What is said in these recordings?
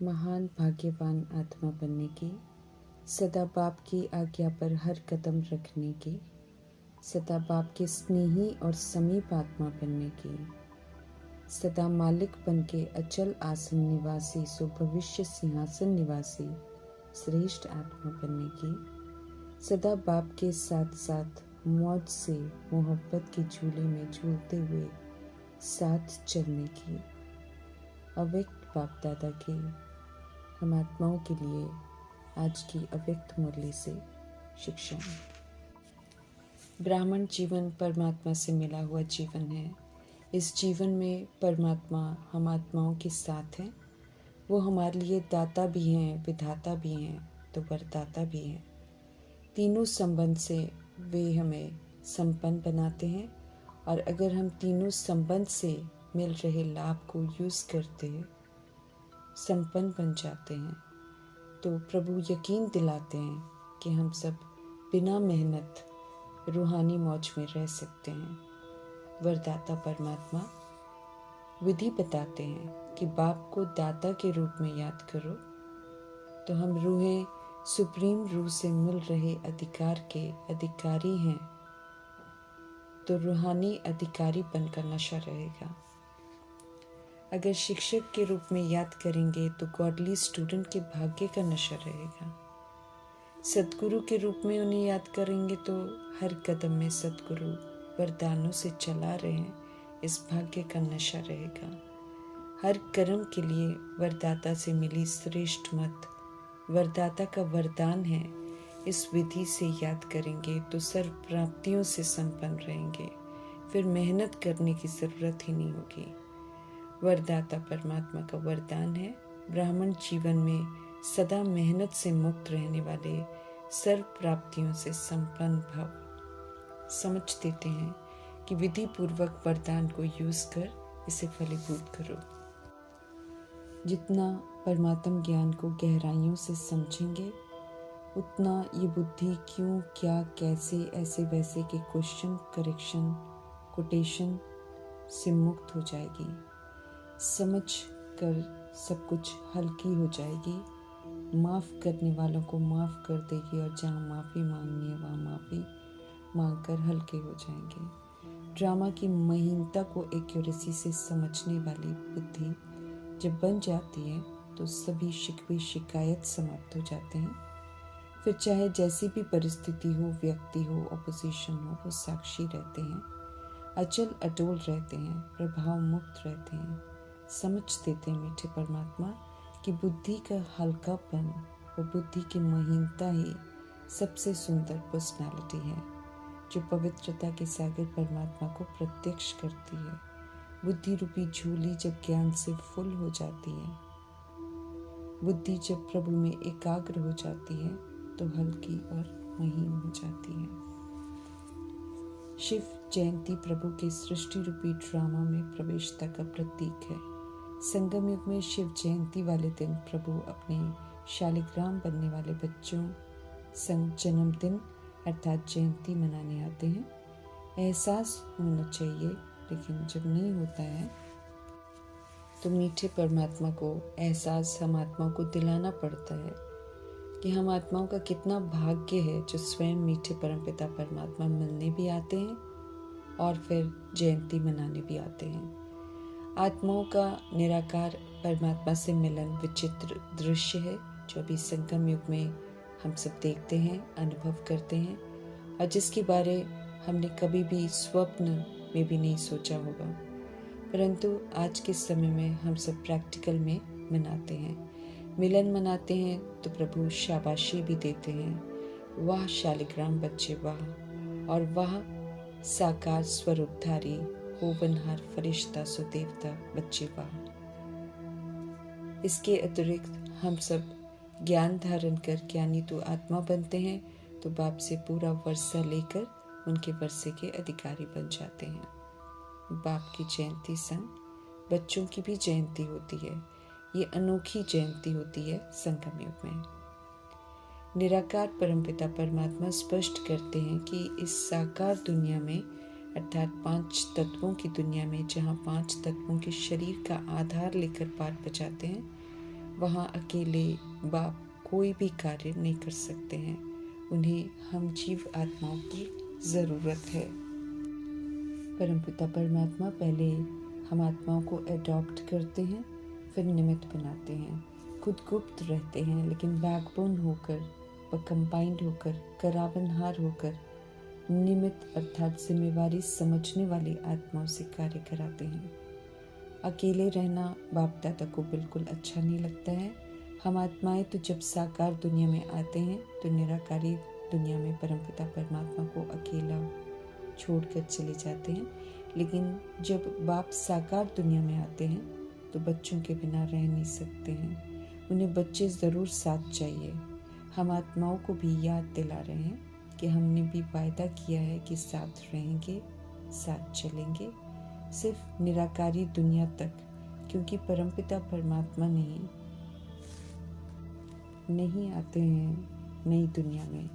महान भाग्यवान आत्मा बनने की, सदा बाप की आज्ञा पर हर कदम रखने की, सदा बाप के स्नेही और समीप आत्मा बनने की, सदा मालिक बन के अचल आसन निवासी सो भविष्य सिंहासन निवासी श्रेष्ठ आत्मा बनने की, सदा बाप के साथ साथ मौज से मोहब्बत के झूले में झूलते हुए साथ चलने की, अव्यक्त बाप दादा के हम आत्माओं के लिए आज की अव्यक्त मुरली से शिक्षा। ब्राह्मण जीवन परमात्मा से मिला हुआ जीवन है। इस जीवन में परमात्मा हम आत्माओं के साथ हैं। वो हमारे लिए दाता भी हैं, विधाता भी हैं, तो वरदाता भी हैं। तीनों संबंध से वे हमें संपन्न बनाते हैं, और अगर हम तीनों संबंध से मिल रहे लाभ को यूज़ करते हैं, संपन्न बन जाते हैं, तो प्रभु यकीन दिलाते हैं कि हम सब बिना मेहनत रूहानी मौज में रह सकते हैं। वरदाता परमात्मा विधि बताते हैं कि बाप को दाता के रूप में याद करो, तो हम रूहे सुप्रीम रूह से मिल रहे अधिकार के अधिकारी हैं, तो रूहानी अधिकारी बनकर नशा रहेगा। अगर शिक्षक के रूप में याद करेंगे तो गॉडली स्टूडेंट के भाग्य का नशा रहेगा। सद्गुरु के रूप में उन्हें याद करेंगे तो हर कदम में सद्गुरु वरदानों से चला रहे हैं, इस भाग्य का नशा रहेगा। हर कर्म के लिए वरदाता से मिली श्रेष्ठ मत वरदाता का वरदान है, इस विधि से याद करेंगे तो सर्व प्राप्तियों से संपन्न रहेंगे, फिर मेहनत करने की ज़रूरत ही नहीं होगी। वरदाता परमात्मा का वरदान है। ब्राह्मण जीवन में सदा मेहनत से मुक्त रहने वाले सर्व प्राप्तियों से संपन्न भव। समझ देते हैं कि विधि पूर्वक वरदान को यूज कर इसे फलीभूत करो। जितना परमात्म ज्ञान को गहराइयों से समझेंगे, उतना ये बुद्धि क्यों, क्या, कैसे, ऐसे वैसे के क्वेश्चन, करेक्शन, कोटेशन से मुक्त हो जाएगी। समझ कर सब कुछ हल्की हो जाएगी। माफ़ करने वालों को माफ़ कर देगी, और जहाँ माफ़ी मांगनी है वहाँ माफ़ी मांगकर हल्के हो जाएंगे। ड्रामा की महीनता को एक्यूरेसी से समझने वाली बुद्धि जब बन जाती है तो सभी शिकवे शिकायत समाप्त हो जाते हैं। फिर चाहे जैसी भी परिस्थिति हो, व्यक्ति हो, अपोजिशन हो, वो साक्षी रहते हैं, अचल अटोल रहते हैं, प्रभाव मुक्त रहते हैं। समझ देते हैं मीठे परमात्मा कि बुद्धि का हल्कापन और बुद्धि की महीनता ही सबसे सुंदर पर्सनालिटी है, जो पवित्रता के सागर परमात्मा को प्रत्यक्ष करती है। बुद्धि रूपी झूली जब ज्ञान से फुल हो जाती है, बुद्धि जब प्रभु में एकाग्र हो जाती है, तो हल्की और महीन हो जाती है। शिव जयंती प्रभु के सृष्टि रूपी ड्रामा में प्रवेशता का प्रतीक है। संगम युग में शिव जयंती वाले दिन प्रभु अपने शालिग्राम बनने वाले बच्चों संग जन्मदिन अर्थात जयंती मनाने आते हैं। एहसास होना चाहिए, लेकिन जब नहीं होता है तो मीठे परमात्मा को एहसास हम आत्माओं को दिलाना पड़ता है कि हम आत्माओं का कितना भाग्य है जो स्वयं मीठे परमपिता परमात्मा मिलने भी आते हैं और फिर जयंती मनाने भी आते हैं। आत्माओं का निराकार परमात्मा से मिलन विचित्र दृश्य है, जो अभी संगम युग में हम सब देखते हैं, अनुभव करते हैं, और जिसके बारे हमने कभी भी स्वप्न में भी नहीं सोचा होगा, परंतु आज के समय में हम सब प्रैक्टिकल में मनाते हैं। मिलन मनाते हैं तो प्रभु शाबाशी भी देते हैं, वाह शालिग्राम बच्चे वाह, और वाह साकार स्वरूपधारी होवनहार फरिश्ता सुदेवता बच्चे वाह। इसके अतिरिक्त हम सब ज्ञान धारण कर ज्ञानी तो आत्मा बनते हैं, तो बाप से पूरा वर्षा लेकर उनके वर्षे के अधिकारी बन जाते हैं। बाप की जयंती संग बच्चों की भी जयंती होती है। ये अनोखी जयंती होती है संगम युग में। निराकार परमपिता परमात्मा स्पष्ट करते हैं कि इस साकार दुनिया में अर्थात 5 तत्वों की दुनिया में, जहाँ 5 तत्वों के शरीर का आधार लेकर पाठ बजाते हैं, वहाँ अकेले बाप कोई भी कार्य नहीं कर सकते हैं। उन्हें हम जीव आत्माओं की ज़रूरत है। परमपिता परमात्मा पहले हम आत्माओं को एडॉप्ट करते हैं, फिर निमित्त बनाते हैं। खुद गुप्त रहते हैं, लेकिन बैकबोन होकर व कंबाइंड होकर, करावनहार होकर निमित्त अर्थात जिम्मेवारी समझने वाली आत्माओं से कार्य कराते हैं। अकेले रहना बाप दादा को बिल्कुल अच्छा नहीं लगता है। हम आत्माएं तो जब साकार दुनिया में आते हैं तो निराकारी दुनिया में परमपिता परमात्मा को अकेला छोड़कर चले जाते हैं, लेकिन जब बाप साकार दुनिया में आते हैं तो बच्चों के बिना रह नहीं सकते हैं। उन्हें बच्चे ज़रूर साथ चाहिए। हम आत्माओं को भी याद दिला रहे हैं कि हमने भी वायदा किया है कि साथ रहेंगे, साथ चलेंगे, सिर्फ निराकारी दुनिया तक, क्योंकि परमपिता परमात्मा नहीं आते हैं नई दुनिया में।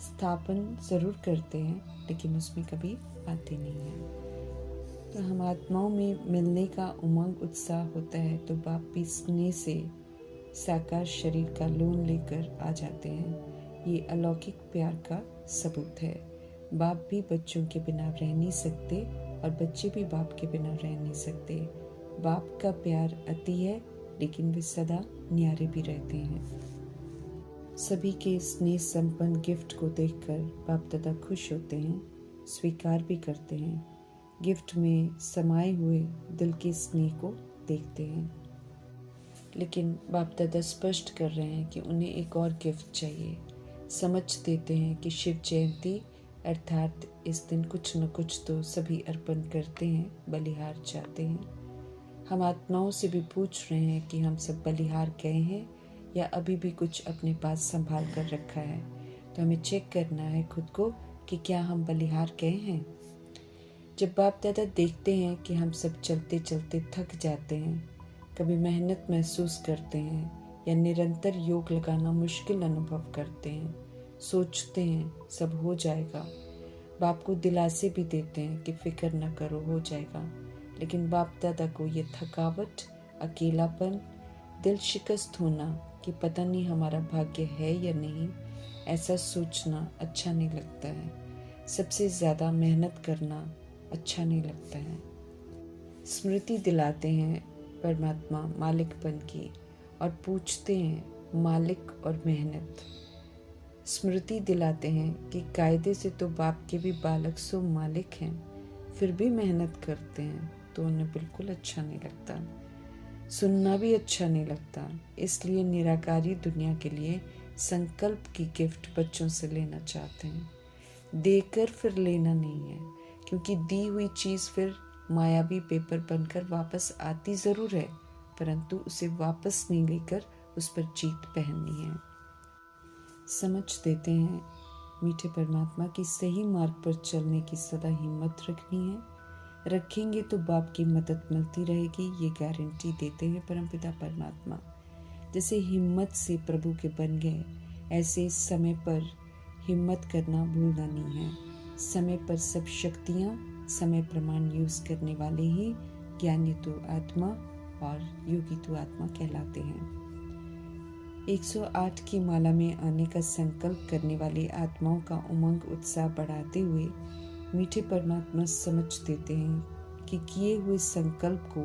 स्थापन ज़रूर करते हैं, लेकिन उसमें कभी आते नहीं हैं। तो हम आत्माओं में मिलने का उमंग उत्साह होता है तो बाप भी स्नेह से साकार शरीर का लोन लेकर आ जाते हैं। ये अलौकिक प्यार का सबूत है। बाप भी बच्चों के बिना रह नहीं सकते और बच्चे भी बाप के बिना रह नहीं सकते। बाप का प्यार अति है, लेकिन वे सदा न्यारे भी रहते हैं। सभी के स्नेह संपन्न गिफ्ट को देखकर बाप दादा खुश होते हैं, स्वीकार भी करते हैं। गिफ्ट में समाये हुए दिल के स्नेह को देखते हैं। लेकिन बाप दादा स्पष्ट कर रहे हैं कि उन्हें एक और गिफ्ट चाहिए। समझ देते हैं कि शिव जयंती अर्थात इस दिन कुछ न कुछ तो सभी अर्पण करते हैं, बलिहार चाहते हैं। हम आत्माओं से भी पूछ रहे हैं कि हम सब बलिहार गए हैं या अभी भी कुछ अपने पास संभाल कर रखा है। तो हमें चेक करना है खुद को कि क्या हम बलिहार गए हैं। जब बाप दादा देखते हैं कि हम सब चलते चलते थक जाते हैं, कभी मेहनत महसूस करते हैं या निरंतर योग लगाना मुश्किल अनुभव करते हैं, सोचते हैं सब हो जाएगा। बाप को दिलासे भी देते हैं कि फिक्र न करो, हो जाएगा। लेकिन बाप दादा को ये थकावट, अकेलापन, दिल शिकस्त होना कि पता नहीं हमारा भाग्य है या नहीं, ऐसा सोचना अच्छा नहीं लगता है। सबसे ज़्यादा मेहनत करना अच्छा नहीं लगता है। स्मृति दिलाते हैं परमात्मा मालिकपन की और पूछते हैं मालिक और मेहनत। स्मृति दिलाते हैं कि कायदे से तो बाप के भी बालक सो मालिक हैं, फिर भी मेहनत करते हैं तो उन्हें बिल्कुल अच्छा नहीं लगता, सुनना भी अच्छा नहीं लगता। इसलिए निराकारी दुनिया के लिए संकल्प की गिफ्ट बच्चों से लेना चाहते हैं। देकर फिर लेना नहीं है, क्योंकि दी हुई चीज़ फिर मायावी पेपर बनकर वापस आती ज़रूर है, परंतु उसे वापस नहीं लेकर उस पर जीत पहननी है। समझ देते हैं मीठे परमात्मा की सही मार्ग पर चलने की सदा हिम्मत रखनी है। रखेंगे तो बाप की मदद मिलती रहेगी, ये गारंटी देते हैं परमपिता परमात्मा। जैसे हिम्मत से प्रभु के बन गए, ऐसे समय पर हिम्मत करना भूलना नहीं है। समय पर सब शक्तियाँ समय प्रमाण यूज करने वाले ही ज्ञानी तो आत्मा और योगी तो आत्मा कहलाते हैं। 108 की माला में आने का संकल्प करने वाली आत्माओं का उमंग उत्साह बढ़ाते हुए मीठे परमात्मा समझ देते हैं कि किए हुए संकल्प को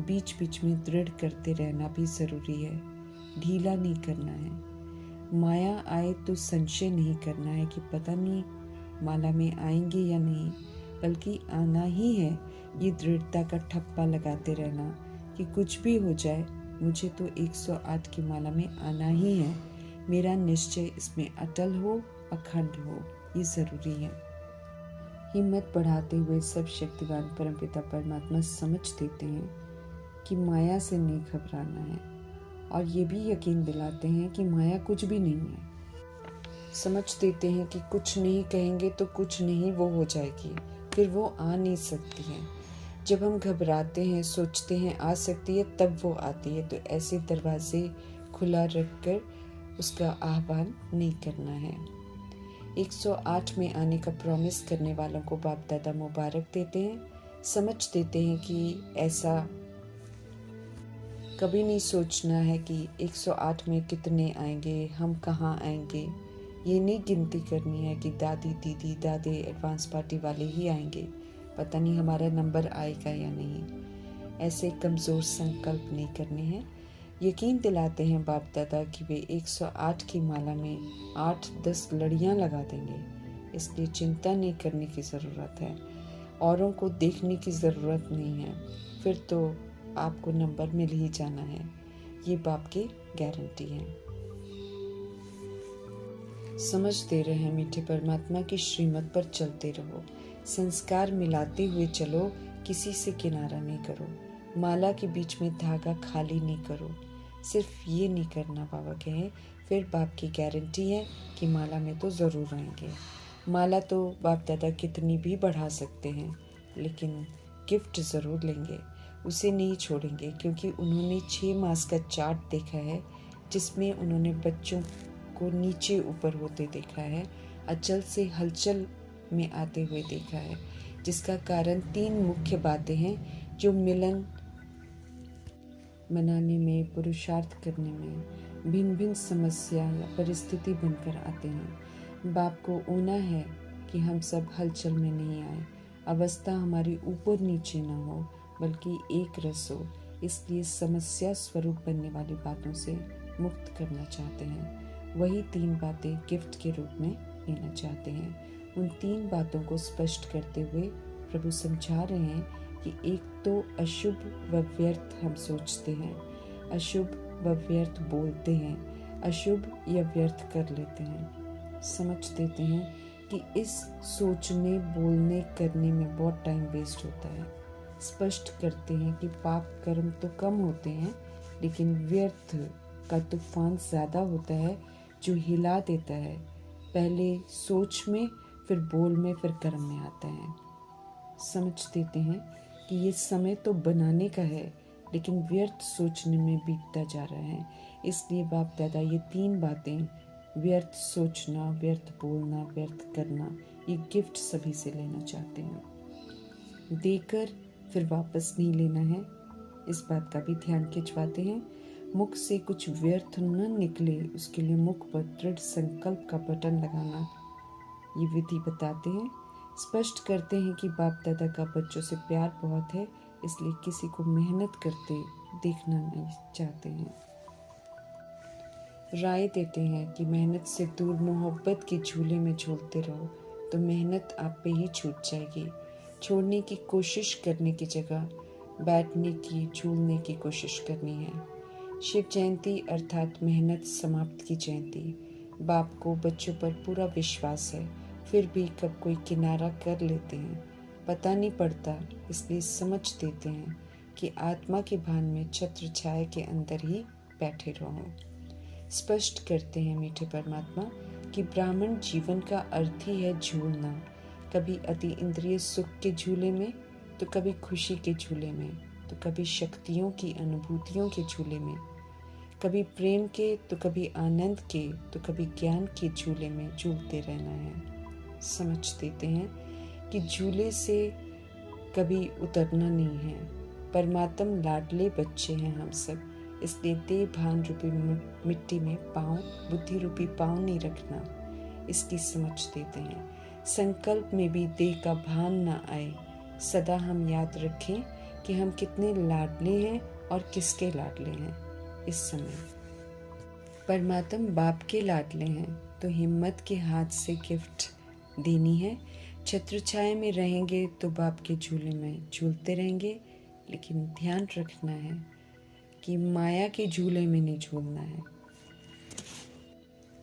बीच बीच में दृढ़ करते रहना भी जरूरी है, ढीला नहीं करना है। माया आए तो संशय नहीं करना है कि पता नहीं माला में आएंगे या नहीं, बल्कि आना ही है। ये दृढ़ता का ठप्पा लगाते रहना कि कुछ भी हो जाए मुझे तो 108 की माला में आना ही है। मेरा निश्चय इसमें अटल हो, अखंड हो, ये ज़रूरी है। हिम्मत बढ़ाते हुए सब शक्तिवान परमपिता परमात्मा समझ देते हैं कि माया से नहीं घबराना है, और ये भी यकीन दिलाते हैं कि माया कुछ भी नहीं है। समझ देते हैं कि कुछ नहीं कहेंगे तो कुछ नहीं वो हो जाएगी, फिर वो आ नहीं सकती है। जब हम घबराते हैं, सोचते हैं आ सकती है, तब वो आती है। तो ऐसे दरवाजे खुला रखकर उसका आह्वान नहीं करना है। 108 में आने का प्रॉमिस करने वालों को बाप दादा मुबारक देते हैं। समझ देते हैं कि ऐसा कभी नहीं सोचना है कि 108 में कितने आएंगे, हम कहाँ आएंगे। ये नहीं गिनती करनी है कि दादी दीदी दादे एडवांस पार्टी वाले ही आएंगे, पता नहीं हमारा नंबर आएगा या नहीं। ऐसे कमज़ोर संकल्प नहीं करने हैं। यकीन दिलाते हैं बाप दादा कि वे 108 की माला में 8-10 लड़ियाँ लगा देंगे, इसलिए चिंता नहीं करने की ज़रूरत है। औरों को देखने की ज़रूरत नहीं है, फिर तो आपको नंबर मिल ही जाना है। ये बाप की गारंटी है। समझ दे रहे हैं मीठे परमात्मा की श्रीमत पर चलते रहो, संस्कार मिलाते हुए चलो, किसी से किनारा नहीं करो, माला के बीच में धागा खाली नहीं करो। सिर्फ ये नहीं करना बाबा कहे, फिर बाप की गारंटी है कि माला में तो ज़रूर आएंगे। माला तो बाप दादा कितनी भी बढ़ा सकते हैं, लेकिन गिफ्ट ज़रूर लेंगे, उसे नहीं छोड़ेंगे, क्योंकि उन्होंने 6 मास का चार्ट देखा है जिसमें उन्होंने बच्चों को नीचे ऊपर होते देखा है, अचल से हलचल में आते हुए देखा है, जिसका कारण 3 मुख्य बातें हैं जो मिलन मनाने में, पुरुषार्थ करने में भिन्न भिन्न समस्या या परिस्थिति बनकर आते हैं। बाप को ऊना है कि हम सब हलचल में नहीं आए, अवस्था हमारी ऊपर नीचे न हो बल्कि एक रस हो, इसलिए समस्या स्वरूप बनने वाली बातों से मुक्त करना चाहते हैं। वही 3 बातें गिफ्ट के रूप में लेना चाहते हैं। उन 3 बातों को स्पष्ट करते हुए प्रभु समझा रहे हैं कि एक तो अशुभ व व्यर्थ हम सोचते हैं, अशुभ व व्यर्थ बोलते हैं, अशुभ या व्यर्थ कर लेते हैं। समझ देते हैं कि इस सोचने, बोलने, करने में बहुत टाइम वेस्ट होता है। स्पष्ट करते हैं कि पाप कर्म तो कम होते हैं, लेकिन व्यर्थ का तूफान ज़्यादा होता है जो हिला देता है। पहले सोच में, फिर बोल में, फिर कर्म में आता है। समझ देते हैं कि ये समय तो बनाने का है, लेकिन व्यर्थ सोचने में बीतता जा रहा है। इसलिए बाप दादा ये 3 बातें, व्यर्थ सोचना, व्यर्थ बोलना, व्यर्थ करना, ये गिफ्ट सभी से लेना चाहते हैं। देकर फिर वापस नहीं लेना है, इस बात का भी ध्यान खिंचवाते हैं। मुख से कुछ व्यर्थ न निकले, उसके लिए मुख पर दृढ़ संकल्प का बटन लगाना, ये विधि बताते हैं। स्पष्ट करते हैं कि बाप दादा का बच्चों से प्यार बहुत है, इसलिए किसी को मेहनत करते देखना नहीं चाहते हैं। राय देते हैं कि मेहनत से दूर मोहब्बत के झूले में झूलते रहो तो मेहनत आप पे ही छूट जाएगी। छोड़ने की कोशिश करने की जगह बैठने की, झूलने की कोशिश करनी है। शिव जयंती अर्थात मेहनत समाप्त की जयंती। बाप को बच्चों पर पूरा विश्वास है, फिर भी कब कोई किनारा कर लेते हैं, पता नहीं पड़ता, इसलिए समझ देते हैं कि आत्मा के भान में छत्र छाया के अंदर ही बैठे रहो। स्पष्ट करते हैं मीठे परमात्मा कि ब्राह्मण जीवन का अर्थ ही है झूलना, कभी अति इंद्रिय सुख के झूले में, तो कभी खुशी के झूले में, तो कभी शक्तियों की अनुभूतियों के झूले में, कभी प्रेम के, तो कभी आनंद के, तो कभी ज्ञान के झूले में झूलते रहना है। समझ देते हैं कि झूले से कभी उतरना नहीं है। परमात्म लाडले बच्चे हैं हम सब, इसलिए देह भान रूपी मिट्टी में पाँव, बुद्धि रूपी पाँव नहीं रखना, इसकी समझ देते हैं। संकल्प में भी देह का भान ना आए, सदा हम याद रखें कि हम कितने लाडले हैं और किसके लाडले हैं। इस समय परमात्म बाप के लाडले हैं, तो हिम्मत के हाथ से गिफ्ट देनी है। छत्र छाया में रहेंगे तो बाप के झूले में झूलते रहेंगे, लेकिन ध्यान रखना है कि माया के झूले में नहीं झूलना है,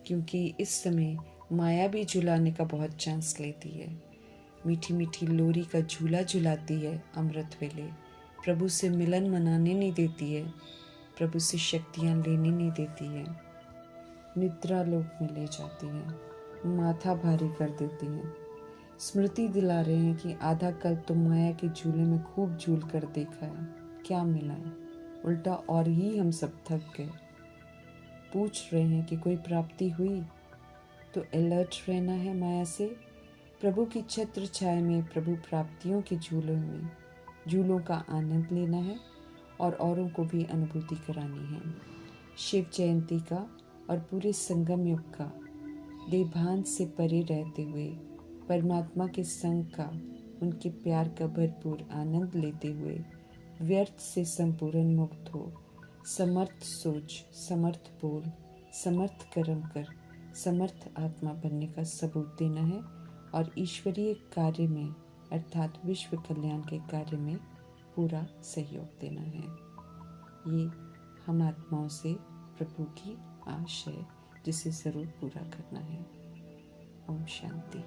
क्योंकि इस समय माया भी झुलाने का बहुत चांस लेती है। मीठी मीठी लोरी का झूला झुलाती है अमृत वेले, प्रभु से मिलन मनाने नहीं देती है, प्रभु से शक्तियाँ लेने नहीं देती है, निद्रा लोक में ले जाती है, माथा भारी कर देती हैं। स्मृति दिला रहे हैं कि आधा कल तो माया के झूले में खूब झूल कर देखा है, क्या मिला है, उल्टा और ही हम सब थक गए। पूछ रहे हैं कि कोई प्राप्ति हुई, तो अलर्ट रहना है माया से। प्रभु की छत्र छाया में प्रभु प्राप्तियों के झूलों का आनंद लेना है और औरों को भी अनुभूति करानी है। शिव जयंती का और पूरे संगम युग का देभान से परे रहते हुए परमात्मा के संग का, उनके प्यार का भरपूर आनंद लेते हुए व्यर्थ से संपूर्ण मुक्त हो, समर्थ सोच, समर्थ बोल, समर्थ कर्म कर समर्थ आत्मा बनने का सबूत देना है और ईश्वरीय कार्य में अर्थात विश्व कल्याण के कार्य में पूरा सहयोग देना है। ये हम आत्माओं से प्रभु की आश है जिसे ज़रूर पूरा करना है। ओम शांति।